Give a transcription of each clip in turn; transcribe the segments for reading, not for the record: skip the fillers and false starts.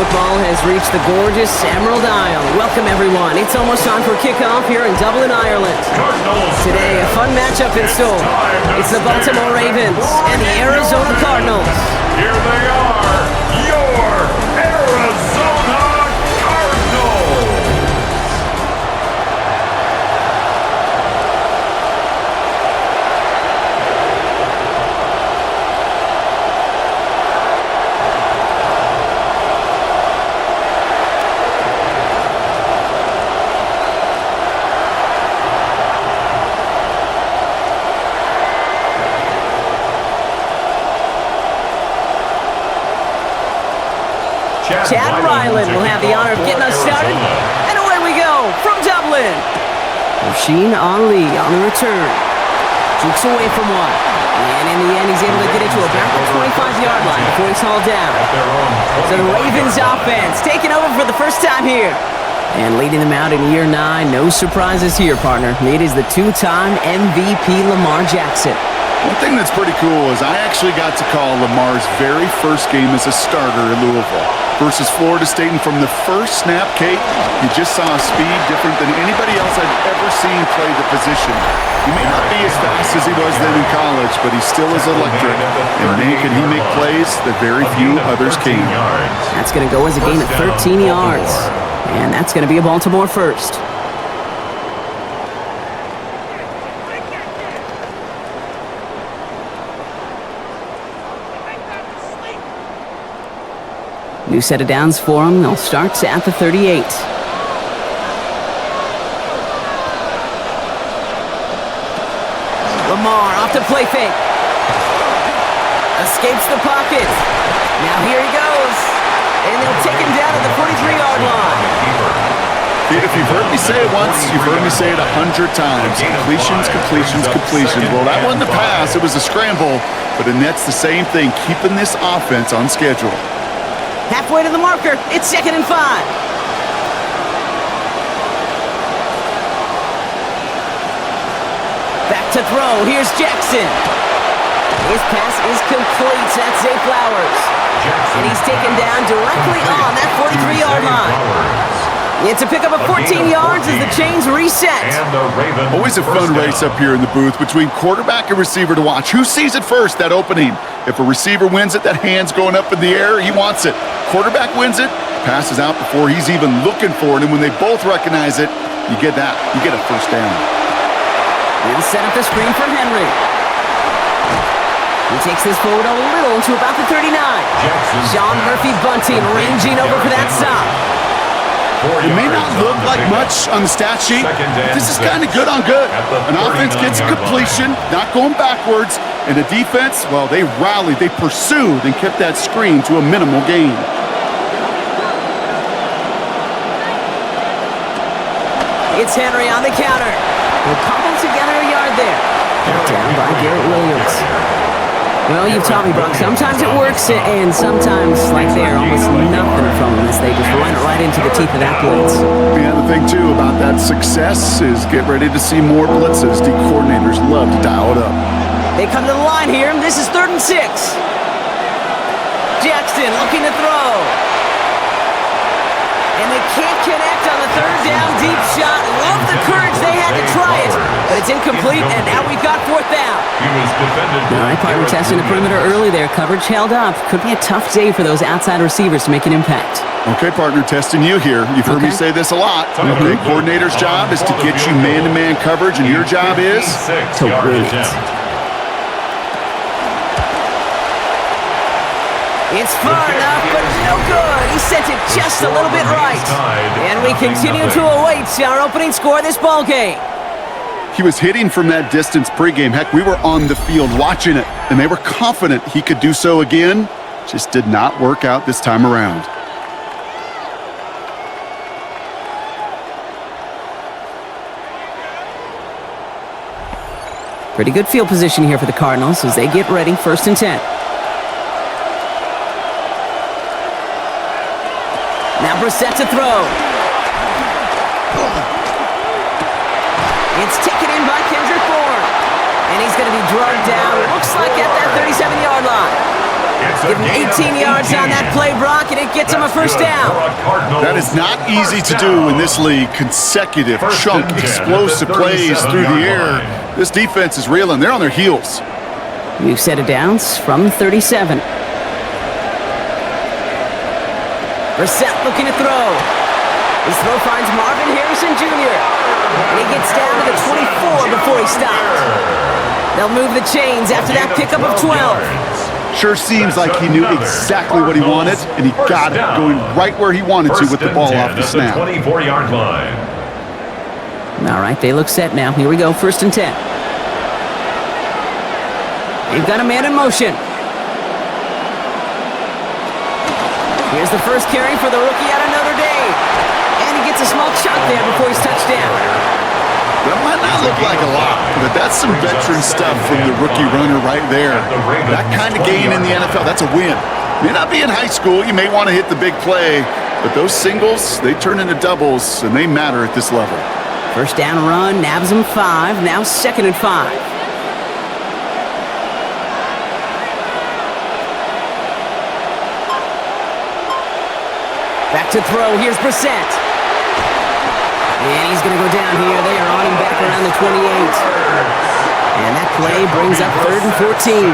Football has reached the gorgeous Emerald Isle. Welcome, everyone. It's almost time for kickoff here in Dublin, Ireland. Today, a fun matchup in store. It's the Baltimore Ravens and the Arizona Cardinals. Here they are, your Arizona Cardinals. Chad Ryland will have the honor of getting us started. And away we go from Dublin. Rasheen Ali on the return. Jukes away from one. And in the end, he's able to get it to about the 25-yard line before he's hauled down. So the Ravens offense taking over for the first time here. And leading them out in year 9. No surprises here, partner. It is the two-time MVP Lamar Jackson. One thing that's pretty cool is I actually got to call Lamar's very first game as a starter in Louisville versus Florida State, and from the first snap, Kate, you just saw a speed different than anybody else I've ever seen play the position. He may not be as fast as he was then in college, but he still is electric, and man, can he make plays that very few others can. That's going to go as a gain of 13 yards, and that's going to be a Baltimore first. New set of downs for them. They'll start at the 38. Lamar off to play fake. Escapes the pocket. Now here he goes. And they'll take him down at the 43-yard line. If you've heard me say it once, you've heard me say it 100 times. Completions, completions, completions. Well, that wasn't a pass. It was a scramble. But the net's the same thing, keeping this offense on schedule. Halfway to the marker. It's 2nd and 5. Back to throw. Here's Jackson. His pass is complete. That's Zay Flowers. And he's taken down directly on that 43-yard line. It's a pickup of 14 yards as the chains reset. Always a fun race up here in the booth between quarterback and receiver to watch. Who sees it first, that opening? If a receiver wins it, that hand's going up in the air, he wants it. Quarterback wins it, passes out before he's even looking for it, and when they both recognize it, you get that. You get a first down. We'll set up the screen for Henry. He takes this forward a little to about the 39. Sean Murphy Bunting ranging over for that stop. It may not look like much on the stat sheet, but this is kind of good on good. An offense gets a completion, not going backwards, and the defense, well, they rallied, they pursued, and kept that screen to a minimal gain. It's Henry on the counter. We'll cobble together a yard there. Down by Garrett Williams. Well, you've taught me, Brock. Sometimes it works, and sometimes, like there, almost nothing from them as they just run it right into the teeth of athletes. Yeah, the thing, too, about that success is get ready to see more blitzes. The coordinators love to dial it up. They come to the line here. This is 3rd and 6. Jackson looking to throw. And they can't connect on the 3rd down deep shot. Love the courage they had to try it, but it's incomplete, and now we've got 4th down. All right, partner testing the perimeter early there. Coverage held up. Could be a tough day for those outside receivers to make an impact. Okay, partner, testing you here. You've heard me say this a lot. Okay, coordinator's job is to get you man-to-man coverage, and your job is to win it. It's far enough, but no good. He sent it just a little bit right. And we continue to await our opening score of this ball game. He was hitting from that distance pregame. Heck, we were on the field watching it, and they were confident he could do so again. Just did not work out this time around. Pretty good field position here for the Cardinals as they get ready. 1st and 10. Now Brissett to throw. It's taken in by Kendrick Bourne. And he's going to be drugged down, looks like at that 37-yard line. Give him 18 yards on that play, Brock, and it gets him a first down. That is not easy to do in this league. Consecutive, explosive plays through the air. This defense is reeling. They're on their heels. New set of downs from 37. Brissett looking to throw. His throw finds Marvin Harrison Jr. And he gets down to the 24 before he stopped. They'll move the chains after that pickup of 12. Sure seems like he knew exactly what he wanted, and he got it going right where he wanted to with the ball off the snap. 24-yard line. All right, they look set now. Here we go, 1st and 10. They've got a man in motion. Here's the first carry for the rookie out of Notre Dame. And he gets a small chunk there before he's touched down. That might not look like a lot, but that's some veteran stuff from the rookie runner right there. That kind of gain in the NFL, that's a win. May not be in high school, you may want to hit the big play, but those singles, they turn into doubles, and they matter at this level. First down run, nabs him 5, now 2nd and 5. Back to throw, here's Brissett. And he's going to go down here. They are on him back around the 28. And that play brings up 3rd and 14.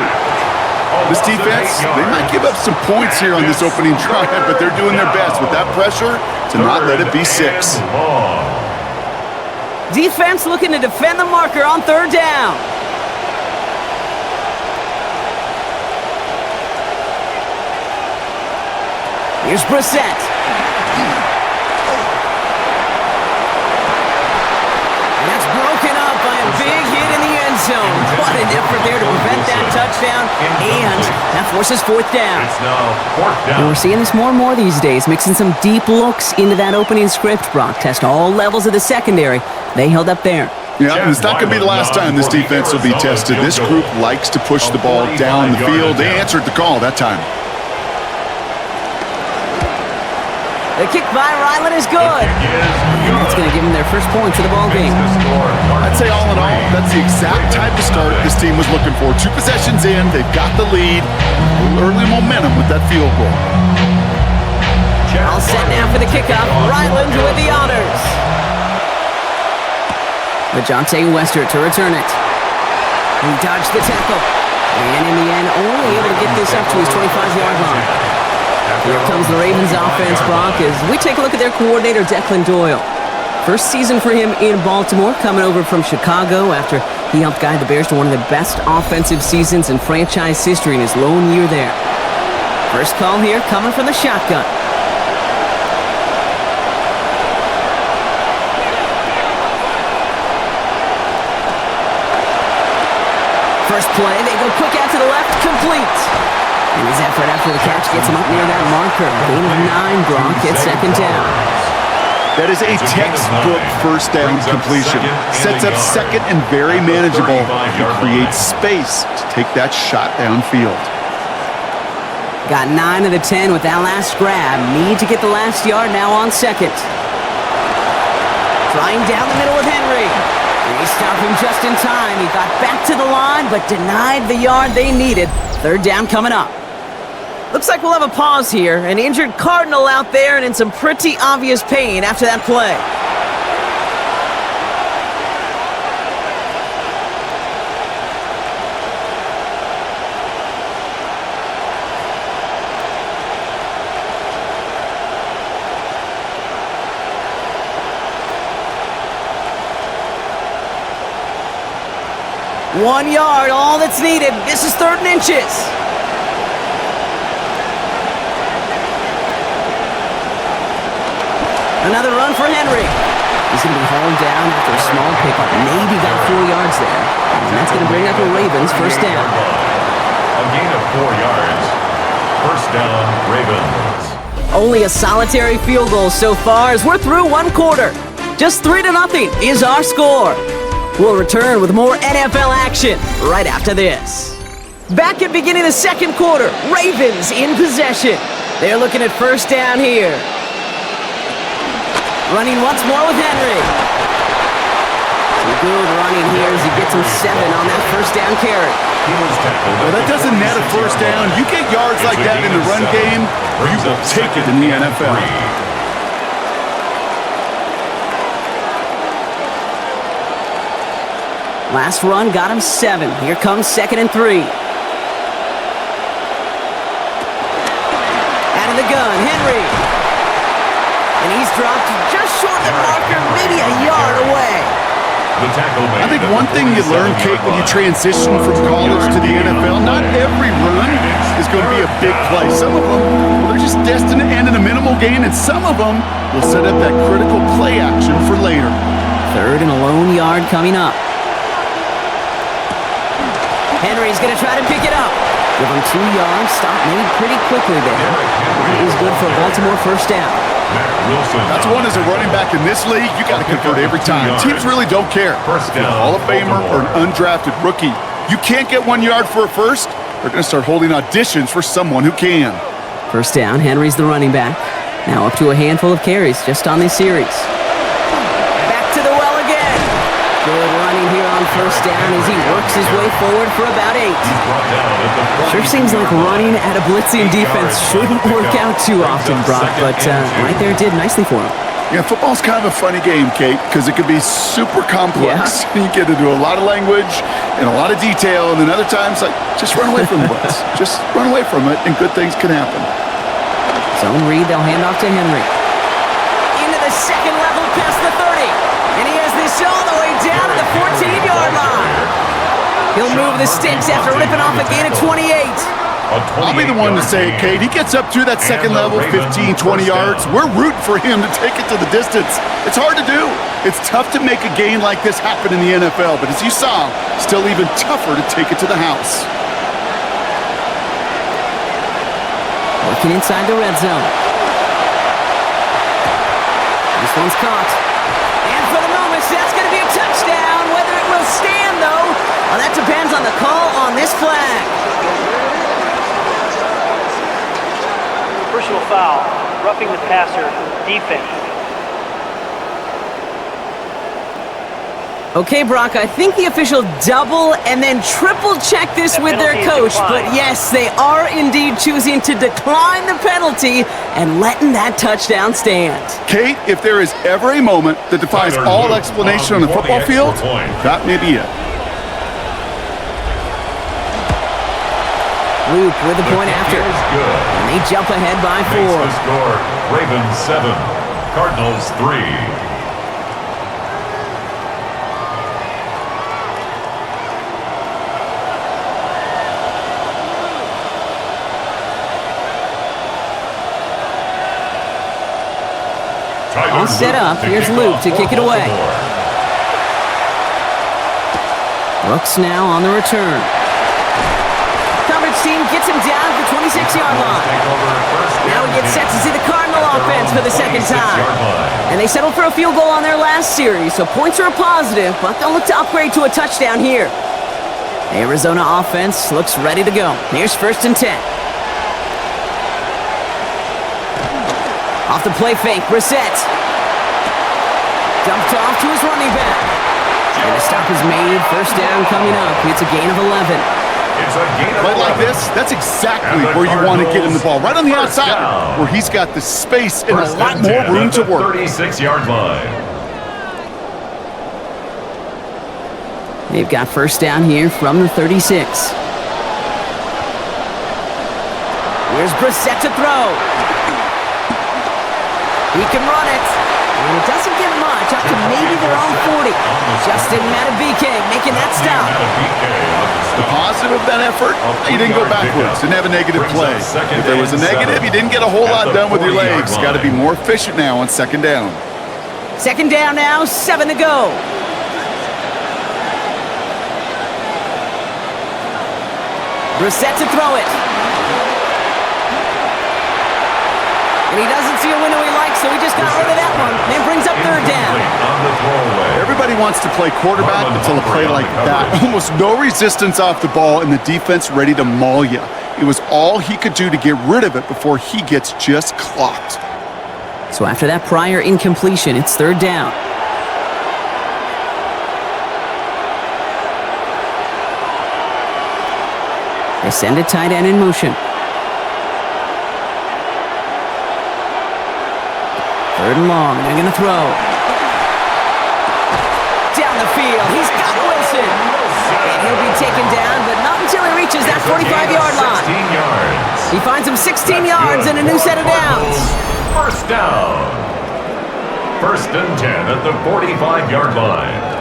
This defense, they might give up some points here on this opening drive, but they're doing their best with that pressure to not let it be 6. Defense looking to defend the marker on 3rd down. Here's Brissett. Big hit in the end zone. What an effort there to prevent that touchdown. And that forces 4th down. And we're seeing this more and more these days, mixing some deep looks into that opening script, Brock. Test all levels of the secondary. They held up there. Yeah, and it's not going to be the last time this defense will be tested. This group likes to push the ball down the field. They answered the call that time. The kick by Ryland is good. That's going to give them their first points of the ball game. I'd say all in all, that's the exact type of start this team was looking for. 2 possessions in, they've got the lead. Early momentum with that field goal. All set now for the kickoff. Ryland with the honors. LeJohntay Westert to return it. He dodged the tackle. And in the end, only able to get this up to his 25-yard line. Here comes the Ravens offense, Brock, as we take a look at their coordinator, Declan Doyle. First season for him in Baltimore, coming over from Chicago after he helped guide the Bears to one of the best offensive seasons in franchise history in his lone year there. First call here coming from the shotgun. First play, they go quick out to the left, complete. And his effort after the catch gets him up near that marker. Gain of 9, Brock at 2nd down. That is a textbook first down completion. Sets up 2nd and very manageable. It creates space to take that shot downfield. Got 9 of the 10 with that last grab. Need to get the last yard now on 2nd. Trying down the middle with Henry. They stopped him just in time. He got back to the line, but denied the yard they needed. 3rd down coming up. Looks like we'll have a pause here. An injured Cardinal out there and in some pretty obvious pain after that play. One yard, all that's needed. This is 3rd and inches. Another run for Henry. He's going to be hauled down after a small pickup. Maybe got 4 yards there. And that's going to bring up the Ravens' first down. A gain of 4 yards. First down, Ravens. Only a solitary field goal so far as we're through 1 quarter. Just 3-0 is our score. We'll return with more NFL action right after this. Back at beginning of the 2nd quarter, Ravens in possession. They're looking at first down here. Running once more with Henry. So Good running here as he gets him 7 on that first down carry. Well, that doesn't net a first down. You get yards like that in the run game, you will take it in the NFL. Last run got him 7. Here comes 2nd and 3. Out of the gun, Henry. And he's dropped just short of the marker, maybe a yard away. I think one thing you learn, Kate, when you transition from college to the NFL, not every run is going to be a big play. Some of them, well, they're just destined to end in a minimal gain, and some of them will set up that critical play action for later. 3rd and a lone yard coming up. Henry's going to try to pick it up. Give him 2 yards. Stop made pretty quickly there. That is good for a Baltimore first down. That's one as a running back in this league, you got to convert every time. Teams really don't care. If you're a Hall of Famer or an undrafted rookie, you can't get 1 yard for a first, they're going to start holding auditions for someone who can. First down, Henry's the running back. Now up to a handful of carries just on this series. Back to the well again. Good running here on first down as he works his way forward for about 8. Sure seems like running at a blitzing defense shouldn't work out too often, Brock, but right there it did nicely for him. Yeah, football's kind of a funny game, Kate, because it can be super complex. Yeah. You get into a lot of language and a lot of detail, and then other times, like, just run away from the blitz. Just run away from it, and good things can happen. Zone read, they'll hand off to Henry. Into the second level past the 30. And he has this all the way down to the 14-yard line. He'll move the sticks after ripping off a gain of 28. I'll be the one to say it, Kate. He gets up through that second level, 15, 20 yards. We're rooting for him to take it to the distance. It's hard to do. It's tough to make a gain like this happen in the NFL, but as you saw, still even tougher to take it to the house. Working inside the red zone. This one's caught. And for the moment, that's going to be a touchdown. Whether it will stand, though, well, that depends on the call on this flag. Personal foul, roughing the passer, defense. Okay, Brock, I think the official double and then triple check this with their coach, but yes, they are indeed choosing to decline the penalty and letting that touchdown stand. Kate, if there is ever a moment that defies all explanation on the football field, that may be it. Luke with the point after. And they jump ahead by 4. Makes the score, Ravens 7, Cardinals 3. All set up. Here's Luke to kick it away. Brooks now on the return. Coverage team gets him down at the 26-yard line. Now we get set to see the Cardinal offense for the second time. And they settled for a field goal on their last series, so points are a positive, but they'll look to upgrade to a touchdown here. Arizona offense looks ready to go. Here's 1st and 10. Off the play fake, Brissett. Dumped off to his running back. And the stop is made. First down coming up. It's a gain of 11. Play like this, that's exactly where you want to get him the ball. Right on the outside, where he's got the space and a lot more room to work. 36-yard line. They've got first down here from the 36. Here's Brissett to throw. He can run it. And it doesn't get much, up to maybe their own 40. Justin Matabike making that stop. The positive of that effort, he didn't go backwards, didn't have a negative play. If there was a negative, you didn't get a whole lot done with your legs. Got to be more efficient now on second down. Second down now, 7 to go. Brissett to throw it. And he doesn't see a window he likes, so he just got rid of that one. And brings up 3rd down. Everybody wants to play quarterback until a play like that. Almost no resistance off the ball, and the defense ready to maul you. It was all he could do to get rid of it before he gets just clocked. So after that prior incompletion, it's 3rd down. They send a tight end in motion. Third and long. They're going to throw. Down the field. He's got Wilson. And he'll be taken down, but not until he reaches that 45-yard line. 16 yards. He finds him 16 yards and a new set of downs. First down. First and 10 at the 45-yard line.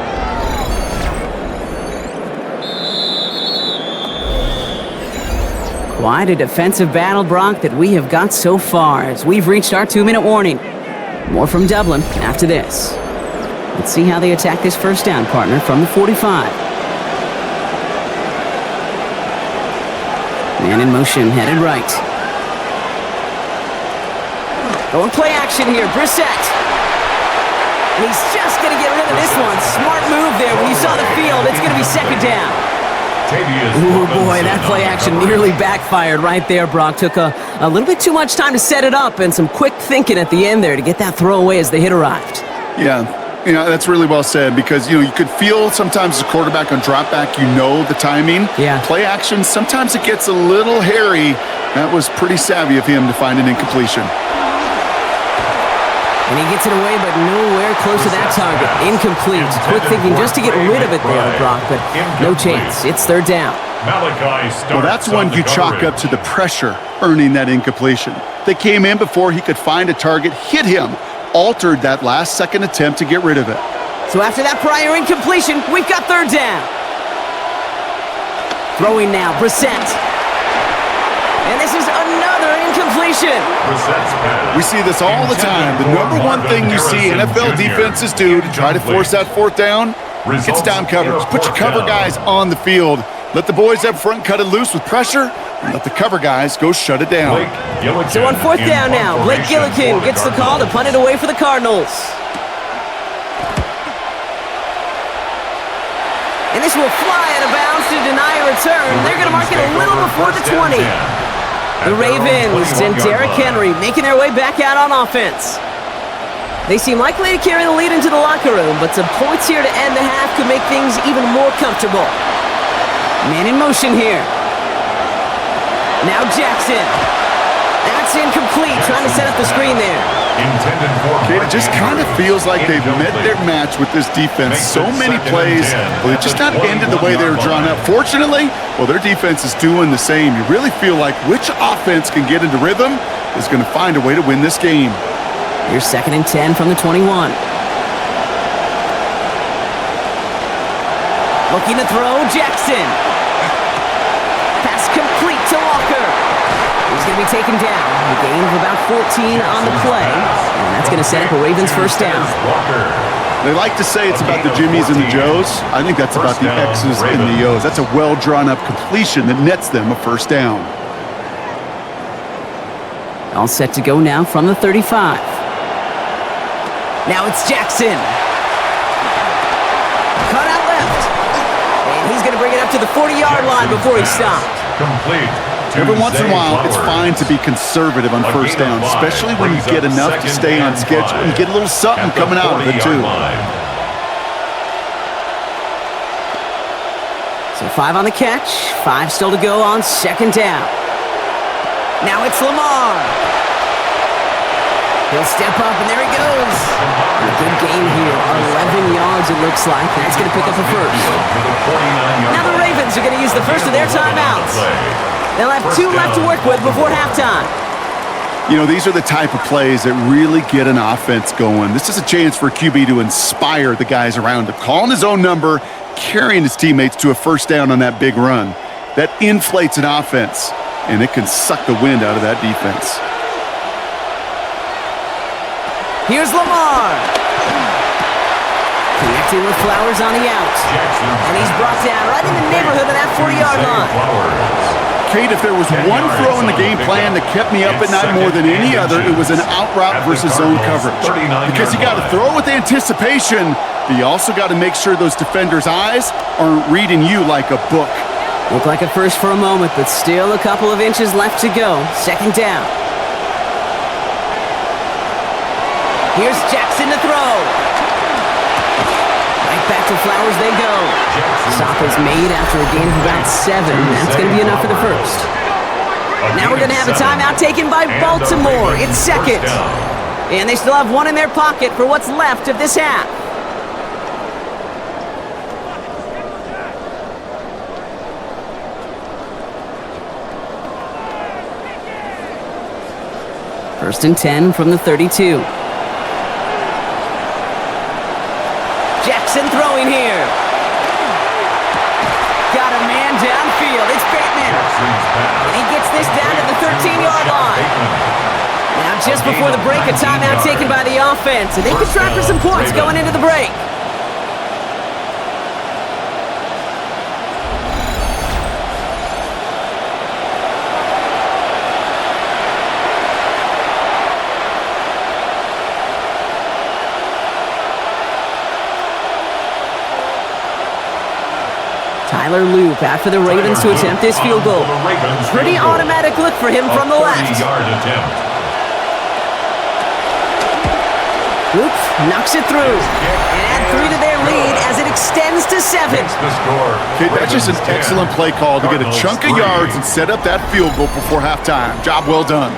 Quite a defensive battle, Brock, that we have got so far as we've reached our 2-minute warning. More from Dublin after this. Let's see how they attack this first down, partner, from the 45. Man in motion, headed right. Going play action here, Brissett. And he's just going to get rid of this one. Smart move there. When you saw the field, it's going to be second down. Oh boy, that play action nearly backfired right there, Brock. Took a little bit too much time to set it up and some quick thinking at the end there to get that throw away as the hit arrived. Yeah, that's really well said because, you could feel sometimes as a quarterback on drop back, the timing. Yeah. Play action, sometimes it gets a little hairy. That was pretty savvy of him to find an incompletion. And he gets it away, but nowhere close to that target. Incomplete. Quick thinking just to get rid of it there, Brock, but no chance. It's third down. Well, that's one you chalk up to the pressure earning that incompletion. They came in before he could find a target, hit him, altered that last-second attempt to get rid of it. So after that prior incompletion, we've got third down. Throwing now, Brissett. And this is another incompletion. We see this all the time. The number one thing you see NFL defenses do to try to force that fourth down, gets down coverage. Put your cover guys on the field. Let the boys up front cut it loose with pressure, and let the cover guys go shut it down. So on fourth down now, Blake Gillikin gets the call to punt it away for the Cardinals. And this will fly out of bounds to deny a return. They're going to mark it a little before the 20. The Ravens and Derrick Henry making their way back out on offense. They seem likely to carry the lead into the locker room, but some points here to end the half could make things even more comfortable. Man in motion here. Now Jackson. That's incomplete, trying to set up the screen there. It just kind of feels like they've met their match with this defense. So many plays, well, they just not ended the way they were drawn up. Fortunately, well, their defense is doing the same. You really feel like which offense can get into rhythm is going to find a way to win this game. Here's second and 10 from the 21. Looking to throw, Jackson. Pass complete to Walker. He's going to be taken down. A gain of about 14 on the play. And that's going to set up a Ravens first down. They like to say it's about the Jimmies and the Joes. I think that's about the X's and the O's. That's a well-drawn-up completion that nets them a first down. All set to go now from the 35. Now it's Jackson. Cut out left. And he's going to bring it up to the 40-yard line before he stopped. Complete. Every once in a while, it's fine to be conservative on first down, especially when you get enough to stay on schedule and get a little something coming out of it, too. So 5 on the catch, 5 still to go on second down. Now it's Lamar. He'll step up, and there he goes. A good gain here, 11 yards it looks like. That's going to pick up the first. Now the Ravens are going to use the first of their timeouts. They'll have 2 left to work with before halftime. These are the type of plays that really get an offense going. This is a chance for a QB to inspire the guys around him. Calling his own number, carrying his teammates to a first down on that big run. That inflates an offense, and it can suck the wind out of that defense. Here's Lamar. Connecting with Flowers on the out. And he's brought down right in the neighborhood of that 40-yard line. Kate, if there was one throw in the game plan that kept me up at night more than any other, it was an out route versus zone coverage. Because you got to throw with anticipation, but you also got to make sure those defenders' eyes aren't reading you like a book. Looked like a first for a moment, but still a couple of inches left to go. Second down. Here's Jackson to throw. Right back to Flowers they go. Stop is made after a gain of about 7. That's going to be enough for the first. Now we're going to have a timeout taken by Baltimore. It's second. And they still have one in their pocket for what's left of this half. First and 10 from the 32. Jackson throwing here. Got a man downfield. It's Bateman. And he gets this down to the 13-yard line. Now just before the break, a timeout taken by the offense. And they can try for some points going into the break. Tyler Loop after the Ravens to attempt this field goal. Pretty automatic look for him from the left. Loop knocks it through. And add 3 to their lead as it extends to 7. Okay, that's just an excellent play call to get a chunk of yards and set up that field goal before halftime. Job well done.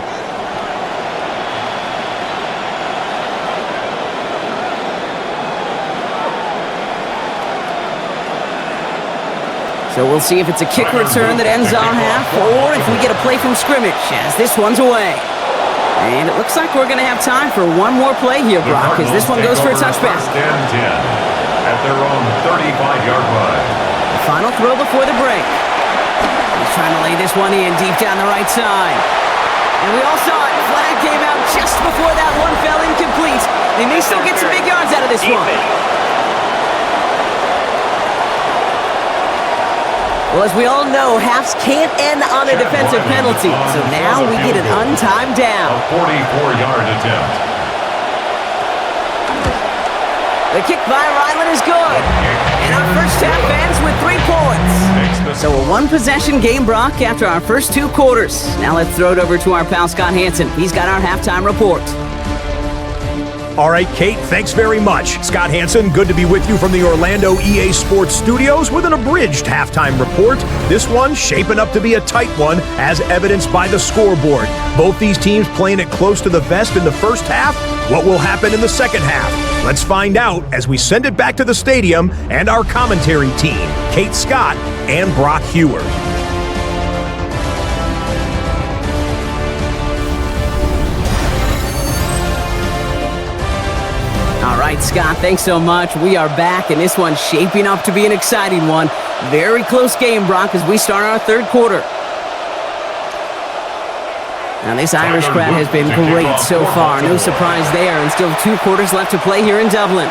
So we'll see if it's a kick return that ends our half, or if we get a play from scrimmage as this one's away. And it looks like we're going to have time for one more play here, Brock, as this one goes for a touchback. First and 10 at their own 35-yard line. The final throw before the break. He's trying to lay this one in deep down the right side. And we all saw it. Flag came out just before that one fell incomplete. They may still get some big yards out of this one. Well, as we all know, halves can't end on a defensive penalty. So now we get an untimed down. A 44-yard attempt. The kick by Ryland is good. And our first half ends with 3 points. So a one-possession game, Brock, after our first 2 quarters. Now let's throw it over to our pal Scott Hansen. He's got our halftime report. All right, Kate, thanks very much. Scott Hansen, good to be with you from the Orlando EA Sports Studios with an abridged halftime report. This one shaping up to be a tight one, as evidenced by the scoreboard. Both these teams playing it close to the vest in the first half. What will happen in the second half? Let's find out as we send it back to the stadium and our commentary team, Kate Scott and Brock Heward. All right, Scott, thanks so much. We are back, and this one's shaping up to be an exciting one. Very close game, Brock, as we start our third quarter. Now, this Irish crowd has been great so far. No surprise there, and still 2 quarters left to play here in Dublin.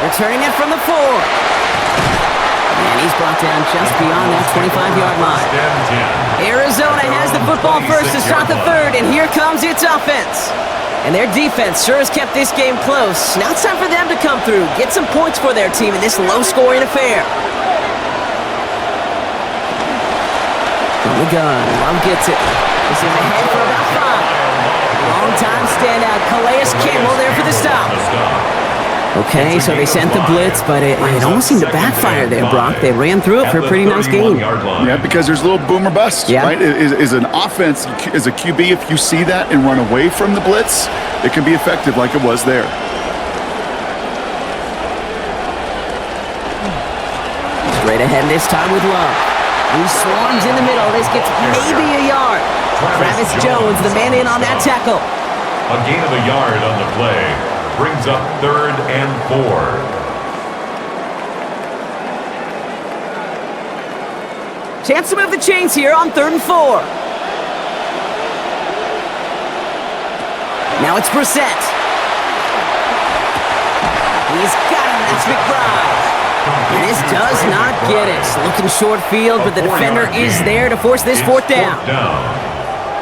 Returning it from the 4. And he's brought down just beyond that 25-yard line. Arizona has the football first to start the third, and here comes its offense. And their defense sure has kept this game close. Now it's time for them to come through, get some points for their team in this low-scoring affair. From the gun, Love gets it. This is ahead for about 5. Long-time standout, Calais Campbell there for the stop. Okay, so they sent the blitz, but it almost seemed to backfire there, Brock. They ran through it for a pretty nice game. Yeah, because there's a little boomer bust, right? Is an offense, as a QB, if you see that and run away from the blitz, it can be effective like it was there. Straight ahead this time with Love. He swarms in the middle. This gets maybe a yard. Travis Jones, the man in on that tackle. A gain of a yard on the play. Brings up 3rd and 4. Chance to move the chains here on 3rd and 4. Now it's Brissett. He's got him. That's McBride. And this does not get it. Looking short field, but the defender is there to force this 4th down.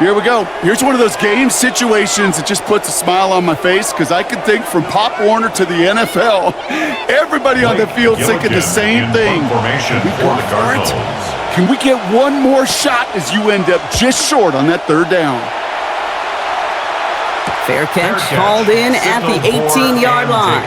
Here we go. Here's one of those game situations that just puts a smile on my face, because I can think from Pop Warner to the NFL, everybody on the field thinking the same thing. Can we get one more shot as you end up just short on that 3rd down? Fair catch called in at the 18-yard line.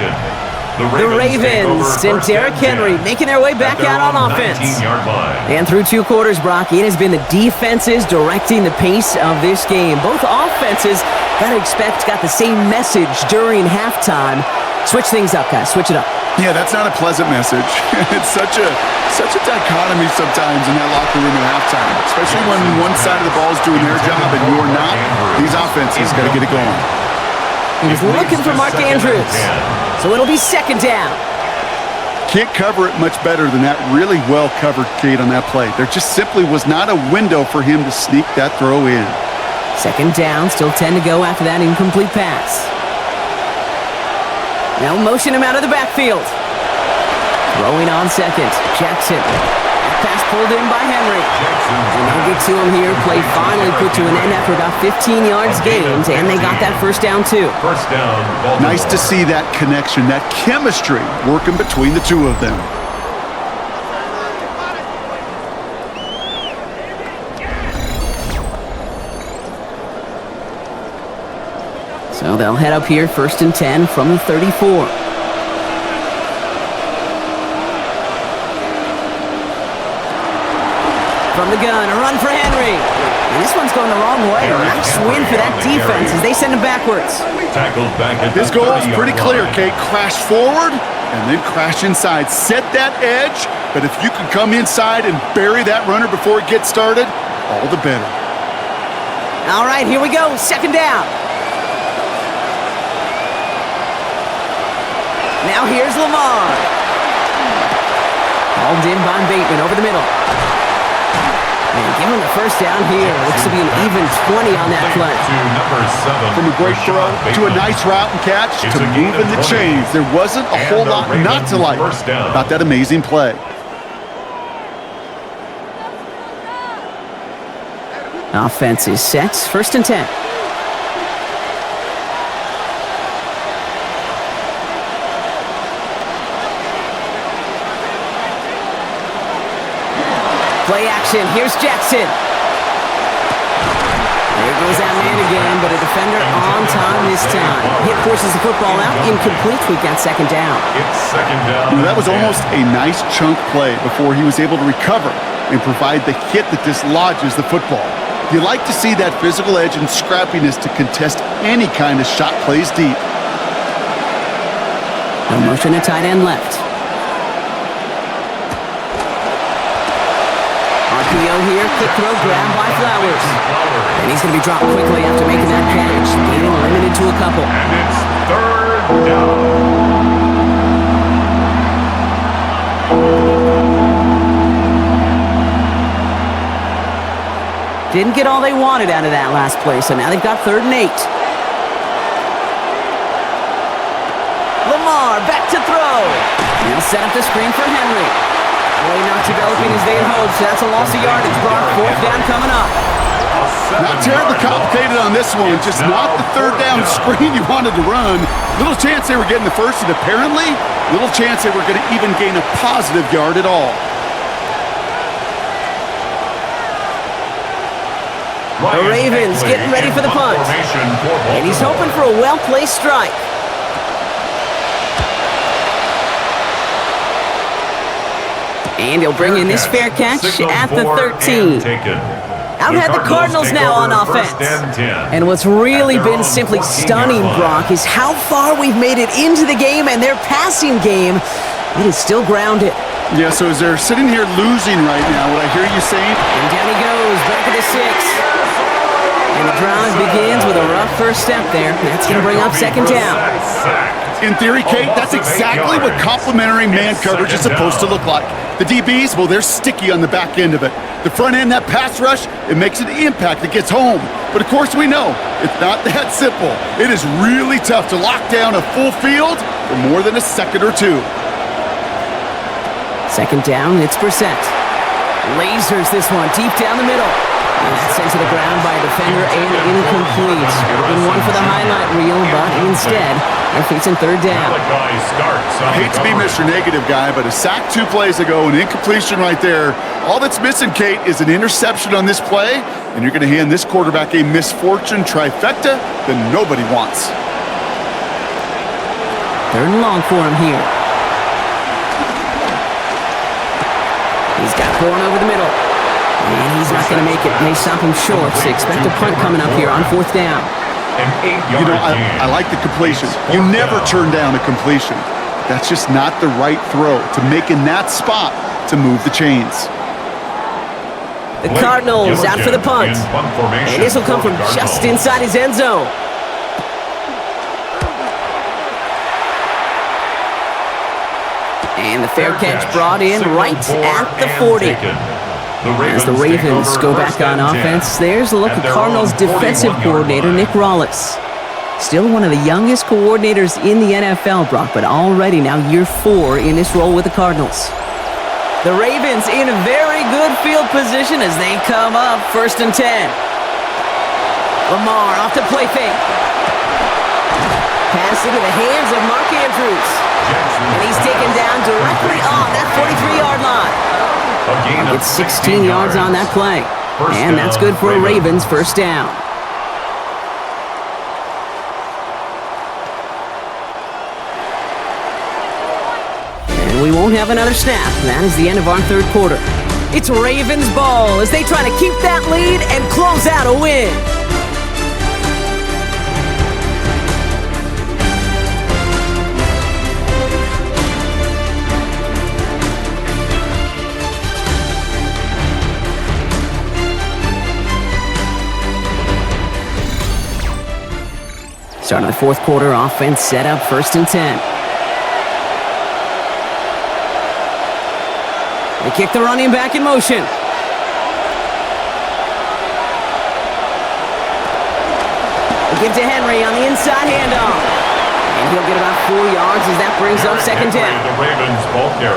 The Ravens and Derrick Henry making their way back out on offense. 19-yard line. And through 2 quarters, Brock, it has been the defenses directing the pace of this game. Both offenses, gotta expect, got the same message during halftime. Switch things up, guys. Switch it up. Yeah, that's not a pleasant message. It's such a dichotomy sometimes in that locker room at halftime, especially when one side of the ball is doing their job and you're not. These offenses got to get it going. He was looking for Mark Andrews, so it'll be 2nd down. Can't cover it much better than that. Really well covered, Kate, on that play. There just simply was not a window for him to sneak that throw in. 2nd down, still 10 to go after that incomplete pass. Now motion him out of the backfield. Throwing on 2nd, Jackson. Pass pulled in by Henry. And they'll get to him here. Play finally put to an end after about 15 yards gained, and they got that 1st down too. First down, Baltimore. Nice to see that connection, that chemistry working between the two of them. So they'll head up here, 1st and 10 from the 34. From the gun, a run for Henry. And this one's going the wrong way. Nice win for that defense as they send him backwards. Tackled back at This the goal is 30-yard pretty clear, line. Kate. Crash forward and then crash inside. Set that edge, but if you can come inside and bury that runner before it gets started, all the better. All right, here we go. 2nd down. Now here's Lamar. Hauled in by Bateman over the middle. And give him the 1st down here. Looks to be an even 20 on that play. To number 7. From a great throw to a nice route and catch to moving the chains. There wasn't a whole lot not to like about that amazing play. Offense is set. 1st and 10. Play action. Here's Jackson. There goes that man again, but a defender on time this time. Hit forces the football out. Incomplete. We've got 2nd down. It's 2nd down. That was almost a nice chunk play before he was able to recover and provide the hit that dislodges the football. You like to see that physical edge and scrappiness to contest any kind of shot plays deep. No motion to tight end left. RPO here, quick throw, grab by Flowers. And he's going to be dropped quickly after making that catch. Being limited to a couple. And it's 3rd down. Didn't get all they wanted out of that last play, so now they've got 3rd and 8. Lamar back to throw. He'll set up the screen for Henry. Play not developing as they had hoped, so that's a loss of yardage. Brock, 4th down coming up. Not terribly complicated on this one, just not the 3rd down screen you wanted to run. Little chance they were getting the 1st, and apparently, little chance they were going to even gain a positive yard at all. The Ravens getting ready for the punt. And he's hoping for a well-placed strike. And he'll bring in this fair catch at the 13. Out had the Cardinals now on offense. And what's really been simply stunning, Brock, is how far we've made it into the game, and their passing game, it is still grounded. Yeah, so as they're sitting here losing right now, what I hear you saying? And down he goes, back at the 6. And the drive begins with a rough first step there. That's going to bring up 2nd down. In theory, Kate, that's exactly what complementary man coverage is supposed to look like. The DBs, well, they're sticky on the back end of it. The front end, that pass rush, it makes an impact that gets home. But of course we know, it's not that simple. It is really tough to lock down a full field for more than a second or two. 2nd down, it's Brissett. Lasers this one deep down the middle. And that's sent to the ground by a defender and incomplete. Would have been one for the highlight reel, but instead, they're facing 3rd down. I hate to be Mr. Negative Guy, but a sack 2 plays ago, an incompletion right there. All that's missing, Kate, is an interception on this play, and you're going to hand this quarterback a misfortune trifecta that nobody wants. Third and long for him here. He's got Bourne over the middle. And he's not going to make it. They stop him short, so expect a punt coming up here on fourth down. You know, I like the completion. You never turn down a completion. That's just not the right throw to make in that spot to move the chains. The Cardinals out for the punt. And this will come from just inside his end zone. And the fair catch brought in right at the 40. As the Ravens go back on offense, there's a look at Cardinals defensive coordinator Nick Rawless. Still one of the youngest coordinators in the NFL, Brock, but already now year 4 in this role with the Cardinals. The Ravens in a very good field position as they come up 1st and 10. Lamar off the play fake. Pass into the hands of Mark Andrews. And he's taken down directly on that 43-yard line. Gets 16 yards on that play. And that's good for a Ravens first down. And we won't have another snap. That is the end of our third quarter. It's Ravens ball as they try to keep that lead and close out a win. Starting the fourth quarter, offense set up 1st and 10. They kick the running back in motion. They give to Henry on the inside handoff. And he'll get about 4 yards as that brings up 2nd down.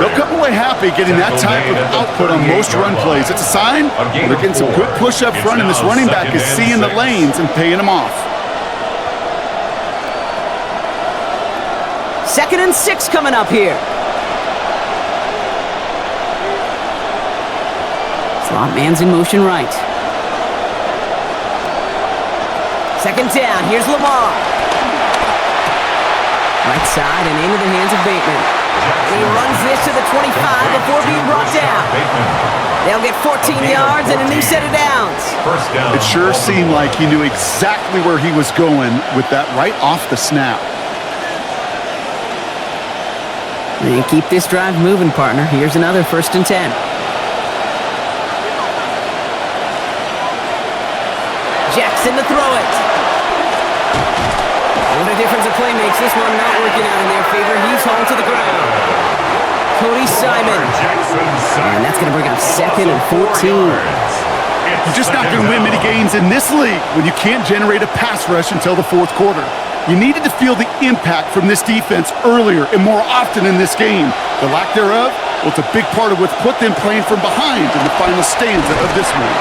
They'll come away happy getting that type of output on most run plays. It's a sign they're getting some quick push up front, and this running back is seeing the lanes and paying them off. 2nd and 6 coming up here. Slot man's in motion right. 2nd down. Here's Lamar. Right side and into the hands of Bateman. And he runs this to the 25 before being brought down. They'll get 14 yards and a new set of downs. It sure seemed like he knew exactly where he was going with that right off the snap. And keep this drive moving, partner. Here's another 1st and 10. Jackson to throw it. What a difference a play makes. This one not working out in their favor. He's hauled to the ground. Cody Simon. And that's going to bring up 2nd and 14. You're just not going to win many games in this league when you can't generate a pass rush until the fourth quarter. You needed to feel the impact from this defense earlier and more often in this game. The lack thereof, well, it's a big part of what's put them playing from behind in the final stanza of this one.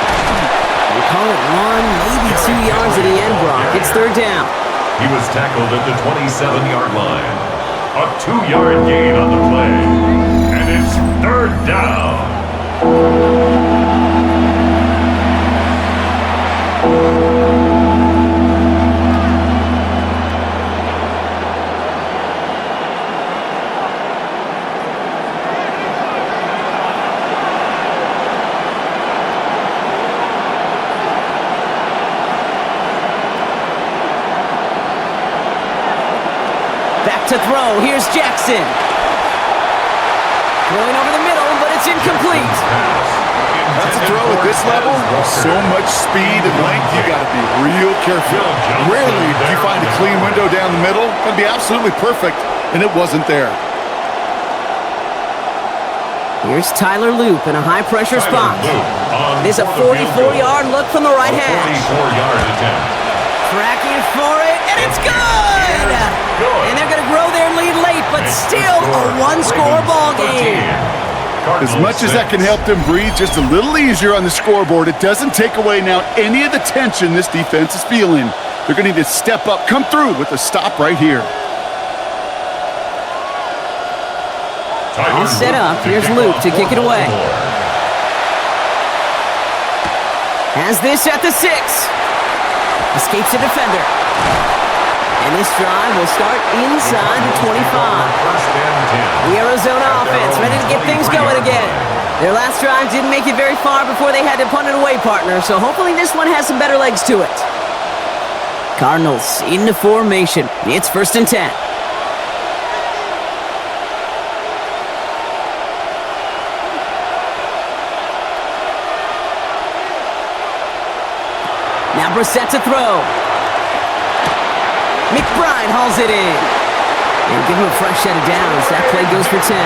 They call it 1, maybe 2 yards at the end, Brock. It's 3rd down. He was tackled at the 27-yard line. A 2-yard gain on the play. And it's 3rd down. To throw. Here's Jackson. Throwing over the middle, but it's incomplete. That's a throw at this level. So much speed and length, you got to be real careful. Rarely do you find a clean window down the middle. That'd be absolutely perfect, and it wasn't there. Here's Tyler Loop in a high-pressure spot. There's a 44-yard look from the right hash. 44-yard attempt. Tracking for it, and it's good! And they're going to grow their lead late, but still a one-score ball game. As much as that can help them breathe just a little easier on the scoreboard, it doesn't take away now any of the tension this defense is feeling. They're going to need to step up, come through with a stop right here. All set up. Here's Luke to kick it away. Has this at the 6. Escapes the defender. And this drive will start inside the 25. First and 10. The Arizona offense ready to get things going again. Their last drive didn't make it very far before they had to punt it away, partner, so hopefully this one has some better legs to it. Cardinals into formation. It's first and 10. Now Brissett to throw. McBride hauls it in. And give him a fresh set of downs. That play goes for 10.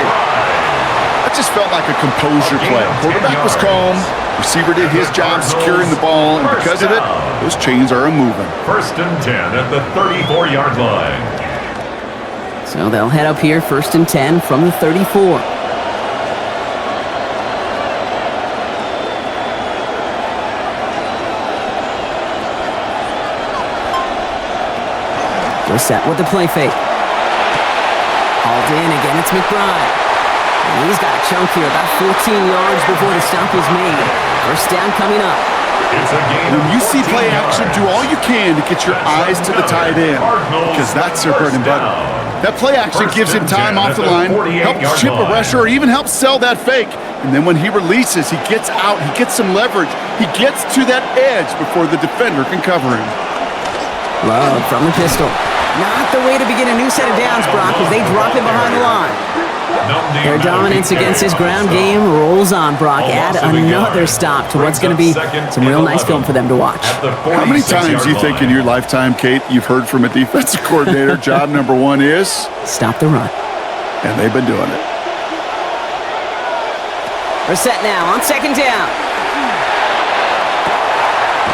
That just felt like a composure play. Quarterback was calm. Receiver did his job securing the ball, and because of it, those chains are a-moving. First and 10 at the 34-yard line. So they'll head up here, first and 10 from the 34. Brissett with the play fake. Hauled in again, it's McBride. And he's got a chunk here, about 14 yards before the stop is made. First down coming up. It's a gain When you see play action, do all you can to get your eyes to the tight end, because that's their bread and butter. That play action gives him time off the line, helps chip a rusher, or even helps sell that fake. And then when he releases, he gets out, he gets some leverage. He gets to that edge before the defender can cover him. Love from the pistol. Not the way to begin a new set of downs, Brock, as they drop him behind the line. Their dominance against his ground game rolls on, Brock. Add another stop to what's going to be some real nice film for them to watch. How many times do you think in your lifetime, Kate, you've heard from a defensive coordinator, job number one is? Stop the run. And they've been doing it. Brissett now on second down.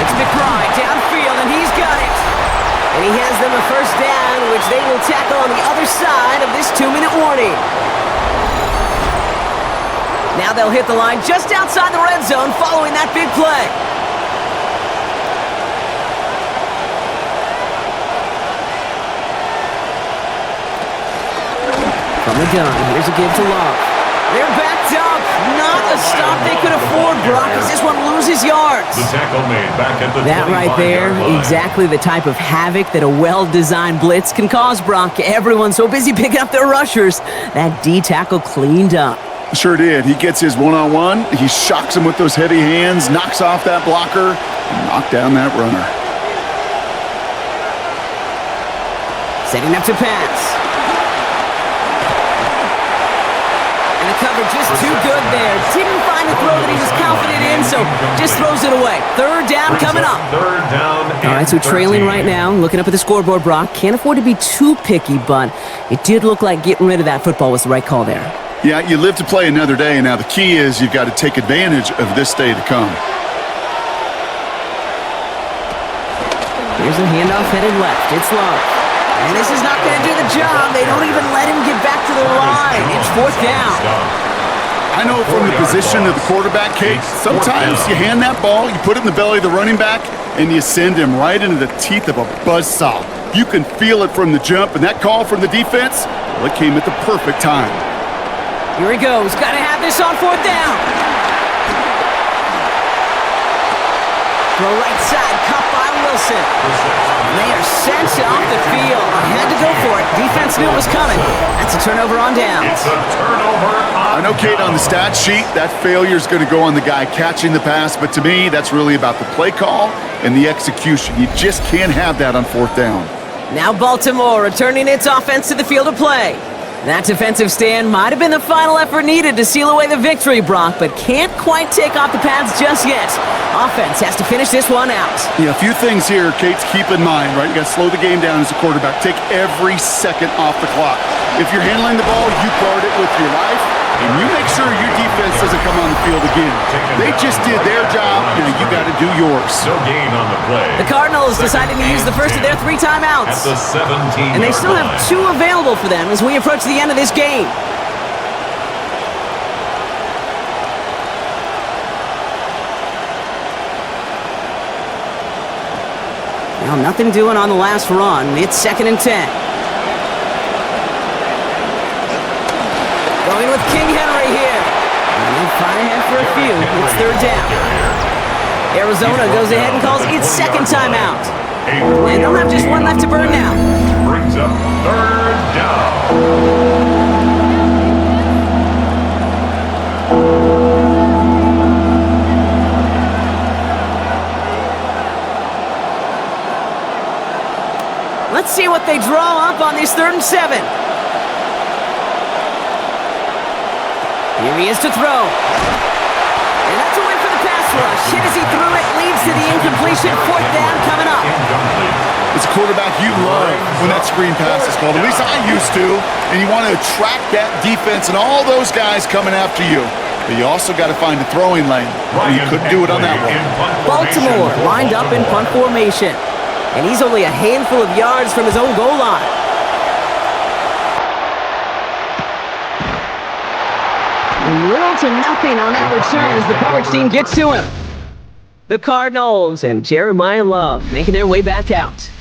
It's McBride downfield, and he's got it. And he has them a first down, which they will tackle on the other side of this 2-minute warning. Now they'll hit the line just outside the red zone following that big play. From the gun, here's a give to Love. They're backed up. Not a stop they could afford, Brock, as this one loses yards. The tackle made back at the That right there, exactly the type of havoc that a well-designed blitz can cause, Brock. Everyone's so busy picking up their rushers. That D tackle cleaned up. Sure did. He gets his one-on-one. He shocks him with those heavy hands, knocks off that blocker, and knocks down that runner. Setting up to pass. And the cover just too good there. Didn't find a throw that he was confident in, so just throws it away. Third down coming up. Third down. All right, so trailing right now, looking up at the scoreboard, Brock. Can't afford to be too picky, but it did look like getting rid of that football was the right call there. Yeah, you live to play another day. Now, the key is you've got to take advantage of this day to come. Here's a handoff headed left. It's Love. And this is not going to do the job. They don't even let him get back to the line. It's fourth down. I know from the position of the quarterback, Kate, sometimes you hand that ball, you put it in the belly of the running back, and you send him right into the teeth of a buzzsaw. You can feel it from the jump, and that call from the defense, well, it came at the perfect time. Here he goes. Got to have this on fourth down. Throw right side. Caught by Wilson. And they are sent off the field. Had to go for it. Defense knew it was coming. That's a turnover on downs. It's a turnover on I know, Kate, on the stat sheet, that failure is going to go on the guy catching the pass, but to me, that's really about the play call and the execution. You just can't have that on fourth down. Now Baltimore returning its offense to the field of play. That defensive stand might have been the final effort needed to seal away the victory, Brock, but can't quite take off the pads just yet. Offense has to finish this one out. Yeah, a few things here, Kate, to keep in mind, right? You got to slow the game down as a quarterback. Take every second off the clock. If you're handling the ball, you guard it with your life, and you make sure your defense doesn't come on the field again. They just did their job, now you got to do yours. No gain on the play. The Cardinals deciding to use the first of their 3 timeouts. At the 17-yard And they still have 2 available for them as we approach the end of this game. Now, nothing doing on the last run. It's second and 10. Going with King Henry here. And they fire ahead for a few. It's third down. Arizona goes ahead and calls its second timeout. And they'll have just one left to burn now. up third down. Let's see what they draw up on this 3rd and 7. Here he is to throw. And that's a win for the pass rush. Hit as he threw it, leads to the incompletion. 4th down coming up. It's a quarterback you love when that screen pass is called. At least I used to. And you want to attract that defense and all those guys coming after you. But you also got to find the throwing lane. And you couldn't do it on that one. Baltimore lined up in punt formation. And he's only a handful of yards from his own goal line. Little to nothing on that return as the coverage team gets to him. The Cardinals and Jeremiah Love making their way back out.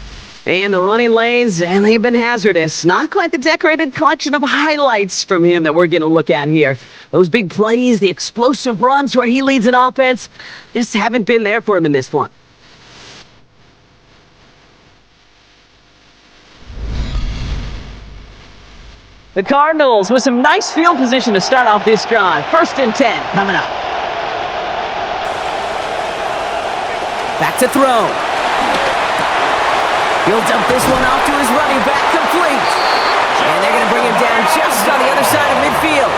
And the running lanes, and they've been hazardous. Not quite the decorated collection of highlights from him that we're going to look at here. Those big plays, the explosive runs where he leads an offense, just haven't been there for him in this one. The Cardinals with some nice field position to start off this drive. 1st and 10 coming up. Back to throw. He'll dump this one off to his running back, complete. And they're going to bring him down just on the other side of midfield.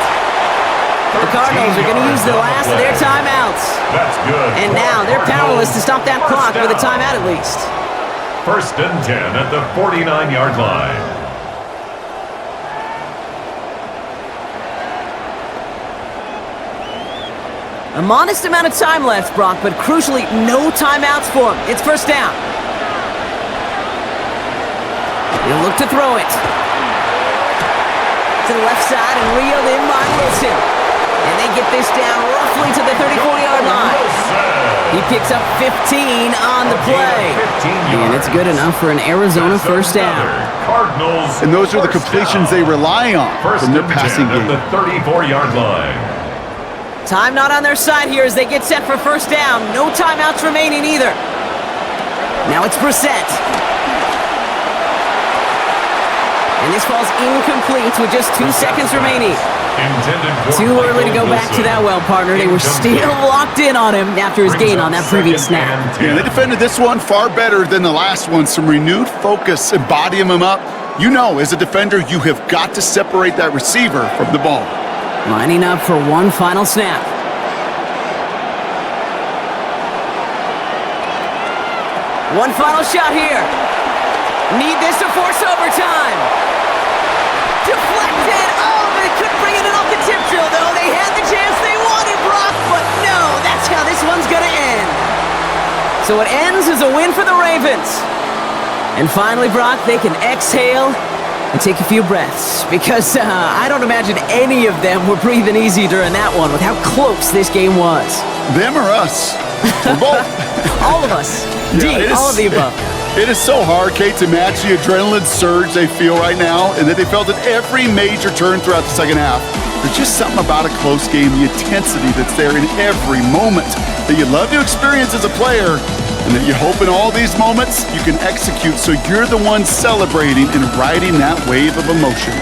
The Cardinals are going to use the last of their timeouts. That's good. And now they're powerless to stop that clock with a timeout at least. 1st and 10 at the 49-yard line. A modest amount of time left, Brock, but crucially, no timeouts for him. It's 1st down. He'll look to throw it. To the left side and reeled in by Wilson. And they get this down roughly to the 34-yard line. He picks up 15 on the play. And it's good enough for an Arizona 1st down. Cardinals. And those are the completions they rely on from their passing game. At the 34-yard line. Time not on their side here as they get set for 1st down. No timeouts remaining either. Now it's Brissett. And this falls incomplete with just 2 seconds remaining. Too early to go back to that well, partner. They were still locked in on him after his gain on that previous snap. Yeah, they defended this one far better than the last one. Some renewed focus and bodying him up. You know, as a defender, you have got to separate that receiver from the ball. Lining up for one final snap. One final shot here. Need this to force overtime. Deflected. Oh, but they couldn't bring it in off the tip drill, though. They had the chance they wanted, Brock, but no, that's how this one's going to end. So it ends as a win for the Ravens. And finally, Brock, they can exhale and take a few breaths, because I don't imagine any of them were breathing easy during that one with how close this game was. Them or us? We're both. All of us. Yeah, all of the above. It is so hard, Kate, to match the adrenaline surge they feel right now and that they felt at every major turn throughout the second half. There's just something about a close game, the intensity that's there in every moment that you love to experience as a player, and that you hope in all these moments you can execute so you're the one celebrating and riding that wave of emotion.